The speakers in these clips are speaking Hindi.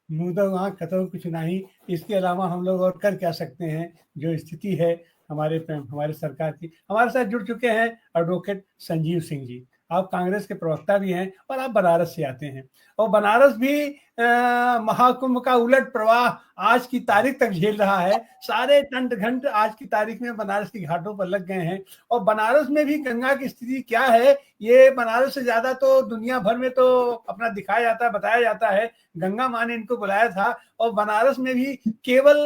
मुँह तो वहाँ कतई कुछ नहीं। इसके अलावा हम लोग और कर क्या सकते हैं? जो स्थिति है हमारे सरकार की। हमारे साथ जुड़ चुके हैं एडवोकेट संजीव सिंह जी। आप कांग्रेस के प्रवक्ता भी हैं और आप बनारस से आते हैं, और बनारस भी महाकुंभ का उलट प्रवाह आज की तारीख तक झेल रहा है। सारे टंट घंट आज की तारीख में बनारस की घाटों पर लग गए हैं, और बनारस में भी गंगा की स्थिति क्या है, ये बनारस से ज्यादा तो दुनिया भर में तो अपना दिखाया जाता है, बताया जाता है। गंगा माँ ने इनको बुलाया था, और बनारस में भी केवल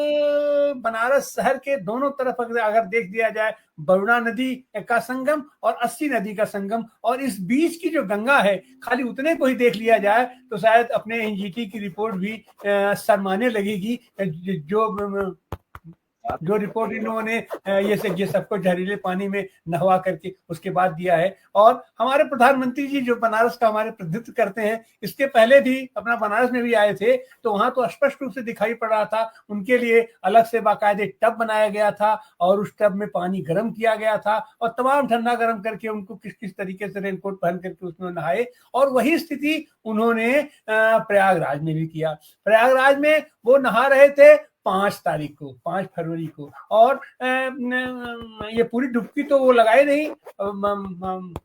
बनारस शहर के दोनों तरफ अगर देख दिया जाए, वरुणा नदी का संगम और अस्सी नदी का संगम, और इस बीच की जो गंगा है, खाली उतने को ही देख लिया जाए तो शायद अपने एनजीटी की रिपोर्ट भी शर्माने लगेगी। जो रिपोर्ट इन्होंने ये सबको जहरीले पानी में नहवा करके उसके बाद दिया है। और हमारे प्रधानमंत्री जी जो बनारस का हमारे प्रतिनिधित्व करते हैं, इसके पहले भी अपना बनारस में भी आए थे, तो वहां तो स्पष्ट रूप से दिखाई पड़ रहा था, उनके लिए अलग से बाकायदे टब बनाया गया था, और उस टब में पानी गर्म किया गया था, और तमाम ठंडा गर्म करके उनको किस किस तरीके से रेनकोट पहन करके उसमें नहाए। और वही स्थिति उन्होंने प्रयागराज में भी किया। प्रयागराज में वो नहा रहे थे 5 तारीख को, 5 फरवरी को, और ये पूरी डुबकी तो वो लगाए नहीं।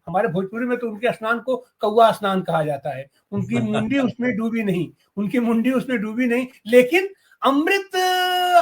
हमारे भोजपुरी में तो उनके स्नान को कौआ स्नान कहा जाता है। उनकी मुंडी उसमें डूबी नहीं, उनकी मुंडी उसमें डूबी नहीं, लेकिन अमृत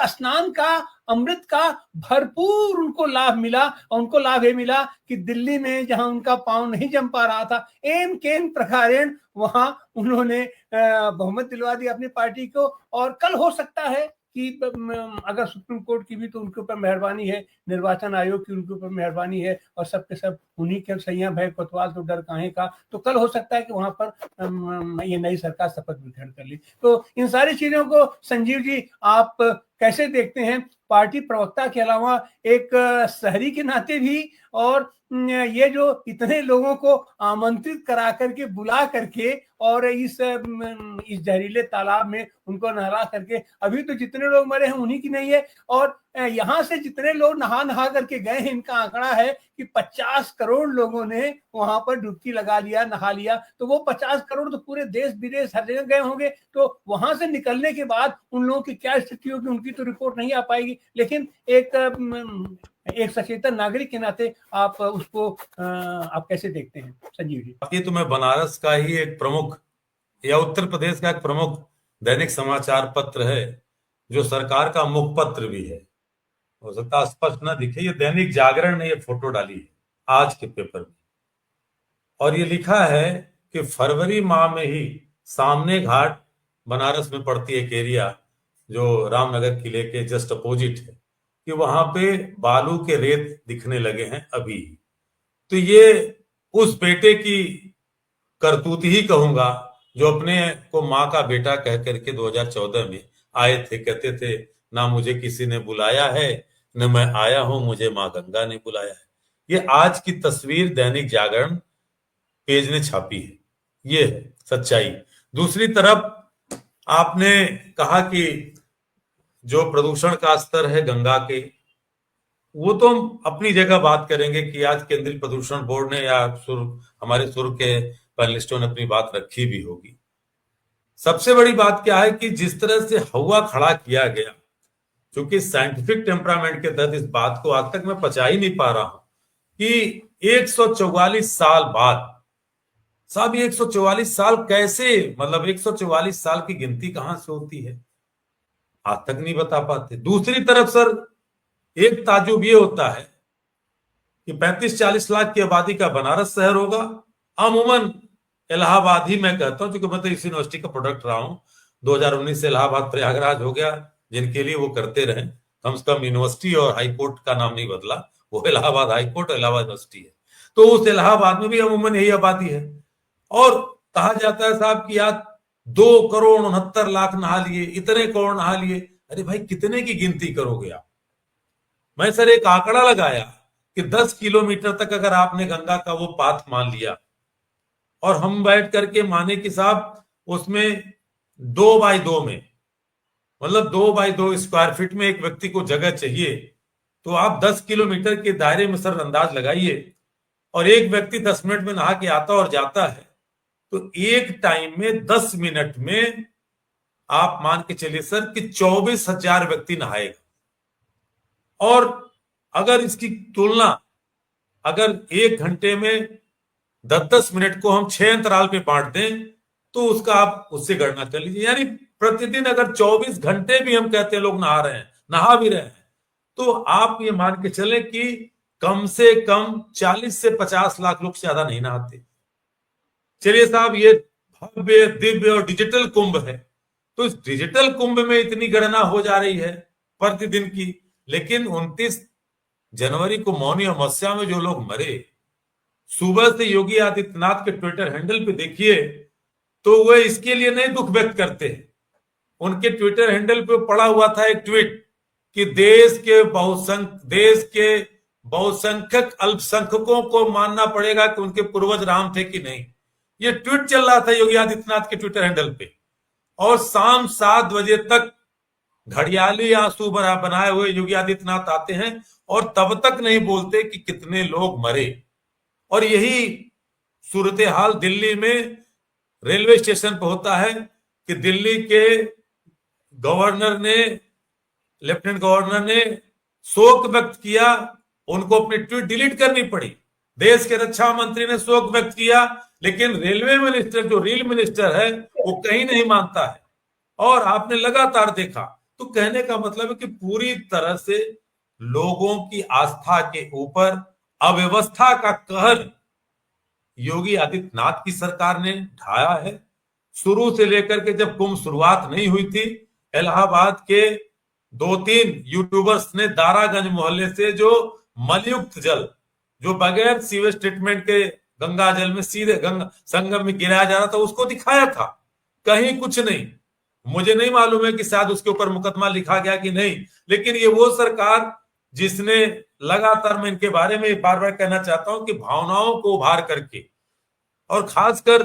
स्नान का, अमृत का भरपूर उनको लाभ मिला। और उनको लाभ ये मिला कि दिल्ली में जहां उनका पांव नहीं जम पा रहा था, एन केन प्रकारेण वहां उन्होंने बहुमत दिलवा दिया अपनी पार्टी को। और कल हो सकता है कि अगर सुप्रीम कोर्ट की भी तो उनके ऊपर मेहरबानी है, निर्वाचन आयोग की उनके ऊपर मेहरबानी है, और सबके सब उन्हीं के सैया भय कोतवाल तो डर काहे का, तो कल हो सकता है कि वहां पर ये नई सरकार शपथ भी ग्रहण कर ली। तो इन सारी चीजों को संजीव जी आप कैसे देखते हैं, पार्टी प्रवक्ता के अलावा एक शहरी के नाते भी, और ये जो इतने लोगों को आमंत्रित करा करके, बुला करके, और इस जहरीले तालाब में उनको नहला करके, अभी तो जितने लोग मरे हैं उन्हीं की नहीं है, और यहाँ से जितने लोग नहा नहा करके गए हैं, इनका आंकड़ा है कि 50 करोड़ लोगों ने वहां पर डुबकी लगा लिया, नहा लिया। तो वो 50 करोड़ तो पूरे देश विदेश हर जगह गए होंगे, तो वहां से निकलने के बाद उन लोगों की क्या स्थिति होगी, उनकी तो रिपोर्ट नहीं आ पाएगी। लेकिन एक सचेतन नागरिक के नाते आप उसको आप कैसे देखते हैं संजीव जी? ये तो मैं बनारस का ही एक प्रमुख, या उत्तर प्रदेश का एक प्रमुख दैनिक समाचार पत्र है, जो सरकार का मुखपत्र भी है। हो सकता है स्पष्ट ना दिखे, ये दैनिक जागरण ने ये फोटो डाली है आज के पेपर में, और ये लिखा है कि फरवरी माह में ही सामने घाट, बनारस में पड़ती एक एरिया जो रामनगर किले के जस्ट अपोजिट है, कि वहां पे बालू के रेत दिखने लगे हैं अभी। तो ये उस बेटे की करतूत ही कहूंगा, जो अपने को माँ का बेटा कह करके 2014 में आए थे, कहते थे ना मुझे किसी ने बुलाया है, न मैं आया हूं, मुझे माँ गंगा ने बुलाया है। ये आज की तस्वीर दैनिक जागरण पेज ने छापी है, ये है सच्चाई। दूसरी तरफ आपने कहा कि जो प्रदूषण का स्तर है गंगा के, वो तो हम अपनी जगह बात करेंगे कि आज केंद्रीय प्रदूषण बोर्ड ने या हमारे सुर के पैनलिस्टों ने अपनी बात रखी भी होगी। सबसे बड़ी बात क्या है कि जिस तरह से हवा खड़ा किया गया, क्योंकि साइंटिफिक टेम्परामेंट के तहत इस बात को आज तक मैं पचा ही नहीं पा रहा हूं कि 144 साल बाद, साहब ये 144 साल कैसे, मतलब 144 साल की गिनती कहां से होती है, आज तक नहीं बता पाते। दूसरी तरफ सर, एक ताजुब ये होता है कि 35-40 लाख की आबादी का बनारस शहर होगा। अमूमन इलाहाबाद ही मैं कहता हूं, क्योंकि मैं तो इस यूनिवर्सिटी का प्रोडक्ट रहा हूं। 2019 से इलाहाबाद प्रयागराज हो गया, जिनके लिए वो करते रहे, कम से कम यूनिवर्सिटी और हाईकोर्ट का नाम नहीं बदला, वो इलाहाबाद हाईकोर्ट और इलाहाबाद यूनिवर्सिटी है। तो उस इलाहाबाद में भी अमूमन यही आबादी है। और कहा जाता है साहब कि आज 2 करोड़ 69 लाख नहा लिए, इतने करोड़ नहा लिए। अरे भाई कितने की गिनती करोगे आप? मैं सर एक आंकड़ा लगाया कि 10 किलोमीटर तक अगर आपने गंगा का वो पाथ मान लिया, और हम बैठ करके माने कि साहब उसमें 2x2 में, मतलब 2x2 स्क्वायर फीट में एक व्यक्ति को जगह चाहिए, तो आप 10 किलोमीटर के दायरे में सर अंदाज लगाइए, और एक व्यक्ति 10 मिनट में नहा के आता और जाता है, तो एक टाइम में 10 मिनट में आप मान के चलिए सर कि 24,000 व्यक्ति नहाएगा। और अगर इसकी तुलना अगर 1 घंटे में 10-10 मिनट को हम 6 अंतराल पे बांट दें तो उसका आप उससे गणना कर लीजिए, यानी प्रतिदिन अगर 24 घंटे भी हम कहते हैं लोग नहा रहे हैं, नहा भी रहे हैं, तो आप ये मान के चले कि कम से कम 40 से 50 लाख लोग से ज्यादा नहीं नहाते। चलिए साहब, ये भव्य दिव्य और डिजिटल कुंभ है, तो इस डिजिटल कुंभ में इतनी गणना हो जा रही है प्रतिदिन की, लेकिन 29 जनवरी को मौनी अमावस्या में जो लोग मरे, सुबह से योगी आदित्यनाथ के ट्विटर हैंडल पे देखिए तो वह इसके लिए नहीं दुख व्यक्त करते। उनके ट्विटर हैंडल पे पड़ा हुआ था एक ट्वीट कि देश के बहुसंख्यक अल्पसंख्यकों को मानना पड़ेगा कि उनके पूर्वज राम थे कि नहीं। ये ट्वीट चल रहा था योगी आदित्यनाथ के ट्विटर हैंडल पे, और शाम 7 बजे तक घड़ियाली आंसू बनाए हुए योगी आदित्यनाथ आते हैं और तब तक नहीं बोलते कि कितने लोग मरे। और यही सूरत हाल दिल्ली में रेलवे स्टेशन पर होता है कि दिल्ली के गवर्नर ने, लेफ्टिनेंट गवर्नर ने शोक व्यक्त किया, उनको अपनी ट्वीट डिलीट करनी पड़ी। देश के रक्षा मंत्री ने शोक व्यक्त किया, लेकिन रेलवे मिनिस्टर जो रेल मिनिस्टर है वो कहीं नहीं मानता है। और आपने लगातार देखा, तो कहने का मतलब है कि पूरी तरह से लोगों की आस्था के ऊपर अव्यवस्था का कहर योगी आदित्यनाथ की सरकार ने ढाया है। शुरू से लेकर के जब कुंभ शुरुआत नहीं हुई थी, इलाहाबाद के 2-3 यूट्यूबर्स ने दारागंज मोहल्ले से जो मलयुक्त जल, जो बगैर सीवेज ट्रीटमेंट के गंगा जल में सीधे गंगा संगम में गिराया जा रहा था, उसको दिखाया था। कहीं कुछ नहीं। मुझे नहीं मालूम है कि शायद उसके ऊपर मुकदमा लिखा गया कि नहीं, लेकिन ये वो सरकार जिसने लगातार, मैं इनके बारे में बार बार कहना चाहता हूं कि भावनाओं को उभार करके और खासकर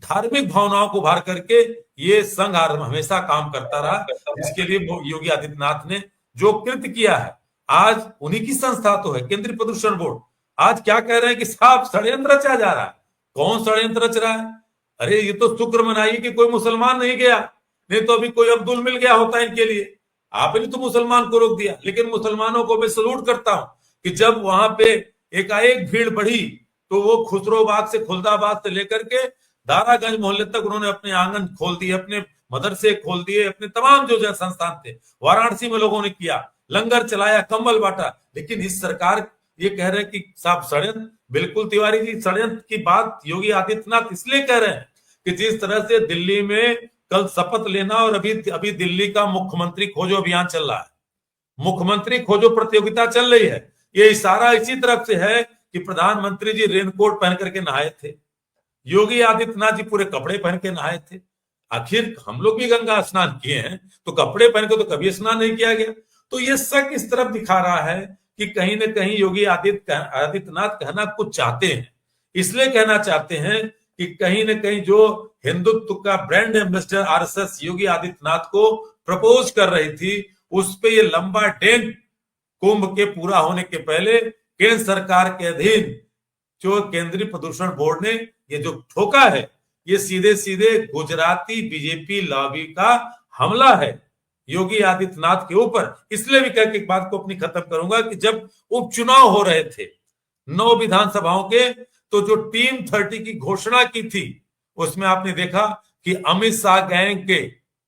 धार्मिक भावनाओं को उभार करके ये संघ हमेशा काम करता रहा, जिसके लिए योगी आदित्यनाथ ने जो कृत्य किया है। आज उन्हीं की संस्था तो है केंद्रीय प्रदूषण बोर्ड, आज क्या कह रहे हैं कि साफ षड्यंत्र रचा जा रहा है। कौन षड्यंत्र रच रहा है? अरे ये तो शुक्र मनाइए कि कोई मुसलमान नहीं गया, नहीं तो अभी कोई अब्दुल मिल गया होता इनके लिए। आपने तो मुसलमान को रोक दिया, लेकिन मुसलमानों को मैं सलूट करता हूं कि जब वहां पे एकाएक भीड़ बढ़ी तो वो खुसरोबाग से, खुलदाबाद से लेकर के दारागंज मोहल्ले तक उन्होंने अपने आंगन खोल दिए, अपने मदरसे खोल दिए, अपने तमाम जो संस्थान थे। वाराणसी में लोगों ने किया, लंगर चलाया, कंबल बांटा। लेकिन इस सरकार ये कह रहे हैं कि साहब षड्यंत्र। बिल्कुल तिवारी जी, षड्यंत्र की बात योगी आदित्यनाथ इसलिए कह रहे हैं कि जिस तरह से दिल्ली में कल शपथ लेना और अभी दिल्ली का मुख्यमंत्री खोजो अभियान चल रहा है, मुख्यमंत्री खोजो प्रतियोगिता चल रही है, ये इशारा इसी तरफ से है कि प्रधानमंत्री जी रेनकोट पहन करके नहाए थे, योगी आदित्यनाथ जी पूरे कपड़े पहन के नहाए थे। आखिर हम लोग भी गंगा स्नान किए हैं, तो कपड़े पहन के तो कभी स्नान नहीं किया गया। तो ये शक इस तरफ दिखा रहा है कि कहीं ना कहीं योगी आदित्यनाथ कहना कुछ चाहते हैं। इसलिए कहना चाहते हैं कि कहीं ना कहीं जो हिंदुत्व का brand ambassador RSS Yogi Adityanath को प्रपोज कर रही थी, उस पे ये लंबा डेंट कुंभ के पूरा होने के पहले केंद्र सरकार के अधीन जो केंद्रीय प्रदूषण बोर्ड ने ये जो ठोका है, ये सीधे सीधे गुजराती बीजेपी लॉबी का हमला है योगी आदित्यनाथ के ऊपर। इसलिए भी कह के एक बात को अपनी खत्म करूंगा कि जब उपचुनाव हो रहे थे 9 विधानसभाओं के, तो जो टीम 30 की घोषणा की थी, उसमें आपने देखा कि अमित शाह गैंग के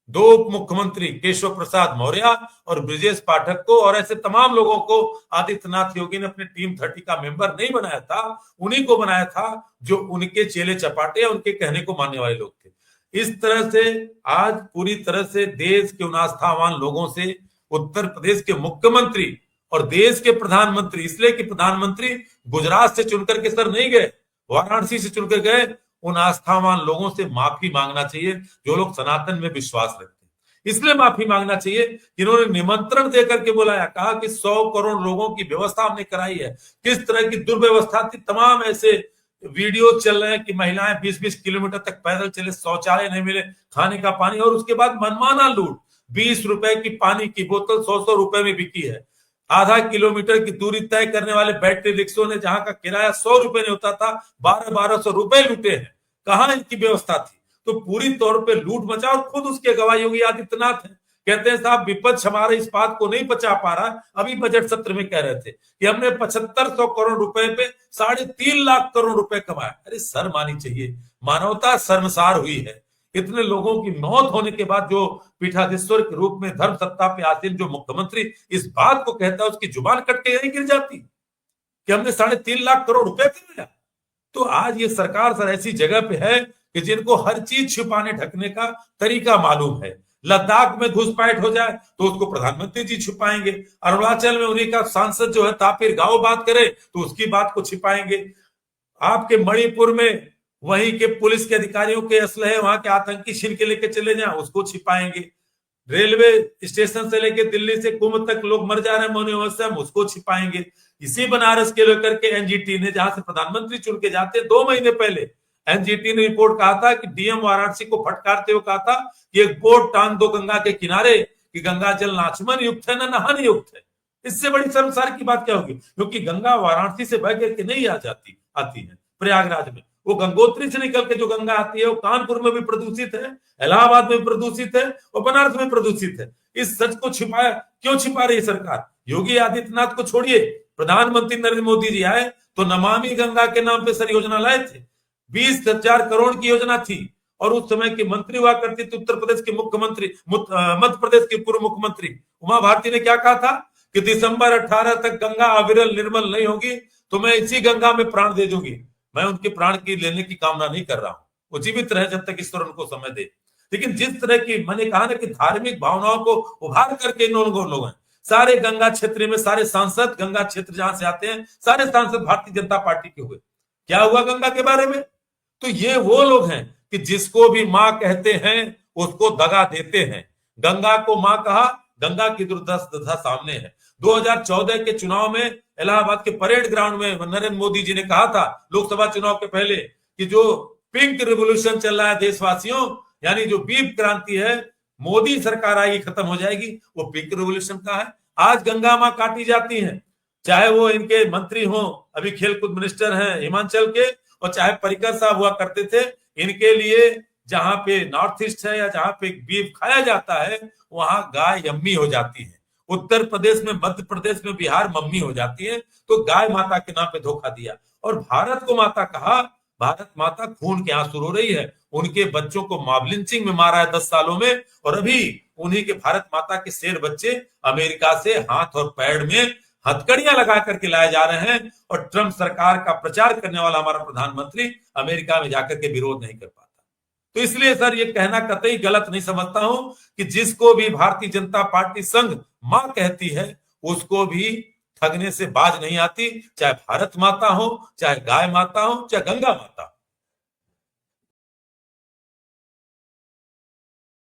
2 उप मुख्यमंत्री केशव प्रसाद मौर्य और ब्रिजेश पाठक को और ऐसे तमाम लोगों को आदित्यनाथ योगी ने अपने टीम 30 का मेंबर नहीं बनाया था, उन्हीं को बनाया था जो उनके चेले चपाटे या उनके कहने को मानने वाले लोग थे। इस तरह से आज पूरी तरह से देश के उन आस्थावान लोगों से उत्तर प्रदेश के मुख्यमंत्री और देश के प्रधानमंत्री, इसलिए कि प्रधानमंत्री गुजरात से चुनकर के सर नहीं गए, वाराणसी से चुनकर गए, उन आस्थावान लोगों से माफी मांगना चाहिए जो लोग सनातन में विश्वास रखते हैं। इसलिए माफी मांगना चाहिए जिन्होंने निमंत्रण देकर के बुलाया, कहा कि 100 करोड़ लोगों की व्यवस्था हमने कराई है। किस तरह की दुर्व्यवस्था थी, तमाम ऐसे वीडियो चल रहे हैं कि महिलाएं 20-20 किलोमीटर तक पैदल चले, शौचालय नहीं मिले, खाने का पानी, और उसके बाद मनमाना लूट। 20 रुपए की पानी की बोतल 100 रुपए में बिकी है। आधा किलोमीटर की दूरी तय करने वाले बैटरी रिक्शों ने जहां का किराया 100 रुपए नहीं होता था, 1200 रुपए लूटे हैं। कहां इनकी व्यवस्था थी? तो पूरी तौर पे लूट मचा। और खुद उसके गवाह योगी आदित्यनाथ हैं, कहते हैं साहब विपक्ष हमारे इस बात को नहीं पचा पा रहा। अभी बजट सत्र में कह रहे थे कि हमने 7500 करोड़ रुपए पे 3.5 लाख करोड़ रुपए कमाए। अरे शर्म आनी चाहिए, मानवता शर्मसार हुई है। इतने लोगों की मौत होने के बाद जो पीठाधीश्वर के रूप में धर्म सत्ता पे आसीन जो मुख्यमंत्री इस बात को कहता है, उसकी जुबान कट के यहीं गिर जाती कि हमने 3.5 लाख करोड़ रुपए कमाया। तो आज ये सरकार सर ऐसी जगह पे है कि जिनको हर चीज छिपाने ढकने का तरीका मालूम है। लद्दाख में घुसपैठ हो जाए तो उसको प्रधानमंत्री जी छिपाएंगे, अरुणाचल में उन्हीं का सांसद जो है तापिर गांव बात करे तो उसकी बात को छिपाएंगे, आपके मणिपुर में वहीं के पुलिस के अधिकारियों के असलहे वहां के आतंकी छीन के लेके चले जाए उसको छिपाएंगे, रेलवे स्टेशन से लेके दिल्ली से कुंभ तक लोग मर जा रहे हैं मौनी अवस्था में उसको छिपाएंगे। इसी बनारस के लेकर के एनजीटी ने, जहां से प्रधानमंत्री चुन के जाते 2 महीने पहले एनजीटी ने रिपोर्ट कहा था कि डीएम वाराणसी को फटकारते हुए कहा था कि एक बोर्ड टांग दो गंगा के किनारे कि गंगा जल न आचमन युक्त है न नहाने युक्त है। इससे बड़ी शर्मसार की बात क्या होगी, क्योंकि गंगा वाराणसी से बह करके नहीं आती है प्रयागराज में, वो गंगोत्री से निकल के जो गंगा आती है वो कानपुर में भी प्रदूषित है, इलाहाबाद में भी प्रदूषित है और बनारस में प्रदूषित है। इस सच को क्यों छिपा रही सरकार? योगी आदित्यनाथ को छोड़िए, प्रधानमंत्री नरेंद्र मोदी जी आए तो नमामि गंगा के नाम पे सर योजना लाए थे, 20,000 करोड़ की योजना थी। और उस समय की मंत्री हुआ करती थी उत्तर प्रदेश के मुख्यमंत्री, मध्य प्रदेश के पूर्व मुख्यमंत्री उमा भारती ने क्या कहा था कि दिसंबर 18 तक गंगा अविरल निर्मल नहीं होगी तो मैं इसी गंगा में प्राण दे दूंगी। मैं उनके प्राण की लेने की कामना नहीं कर रहा हूं, वो जीवित रहे जब तक ईश्वर उनको समय दे। लेकिन जिस तरह की मैंने कहा ना कि धार्मिक भावनाओं को उभार करके इन लोग हैं, सारे गंगा क्षेत्र में सारे सांसद गंगा क्षेत्र जहां से आते हैं सारे सांसद भारतीय जनता पार्टी के हुए। क्या हुआ गंगा के बारे में? तो ये वो लोग हैं कि जिसको भी मां कहते हैं उसको दगा देते हैं। गंगा को मां कहा, गंगा की दुर्दशा सामने है। 2014 के चुनाव में इलाहाबाद के परेड ग्राउंड में नरेंद्र मोदी जी ने कहा था लोकसभा चुनाव के पहले कि जो पिंक रिवोल्यूशन चल रहा है देशवासियों, यानी जो बीफ क्रांति है, मोदी सरकार आएगी खत्म हो जाएगी, वो पिंक रिवोल्यूशन का है। आज गंगा मां काटी जाती हैं, चाहे वो इनके मंत्री हो, अभी खेलकूद मिनिस्टर हैं हिमाचल के, और चाहे पर्रिकर साहब हुआ करते थे। इनके लिए जहां पे नॉर्थ ईस्ट है या जहां पे बीफ खाया जाता है वहां गाय यम्मी हो जाती है। उत्तर प्रदेश में, मध्य प्रदेश में, बिहार मम्मी हो जाती है। तो गाय माता के नाम पे धोखा दिया और भारत को माता कहा। भारत माता खून के आंसू रो रही है, उनके बच्चों को मॉब लिंचिंग में मारा है 10 सालों में, और अभी उन्हीं के भारत माता के शेर बच्चे अमेरिका से हाथ और पैर में हथकड़ियां लगा करके लाए जा रहे हैं। और ट्रंप सरकार का प्रचार करने वाला हमारा प्रधानमंत्री अमेरिका में जाकर के विरोध नहीं कर पाता। तो इसलिए सर ये कहना कतई गलत नहीं समझता हूं कि जिसको भी भारतीय जनता पार्टी संघ मां कहती है उसको भी ठगने से बाज नहीं आती, चाहे भारत माता हो, चाहे गाय माता हो, चाहे गंगा माता हो।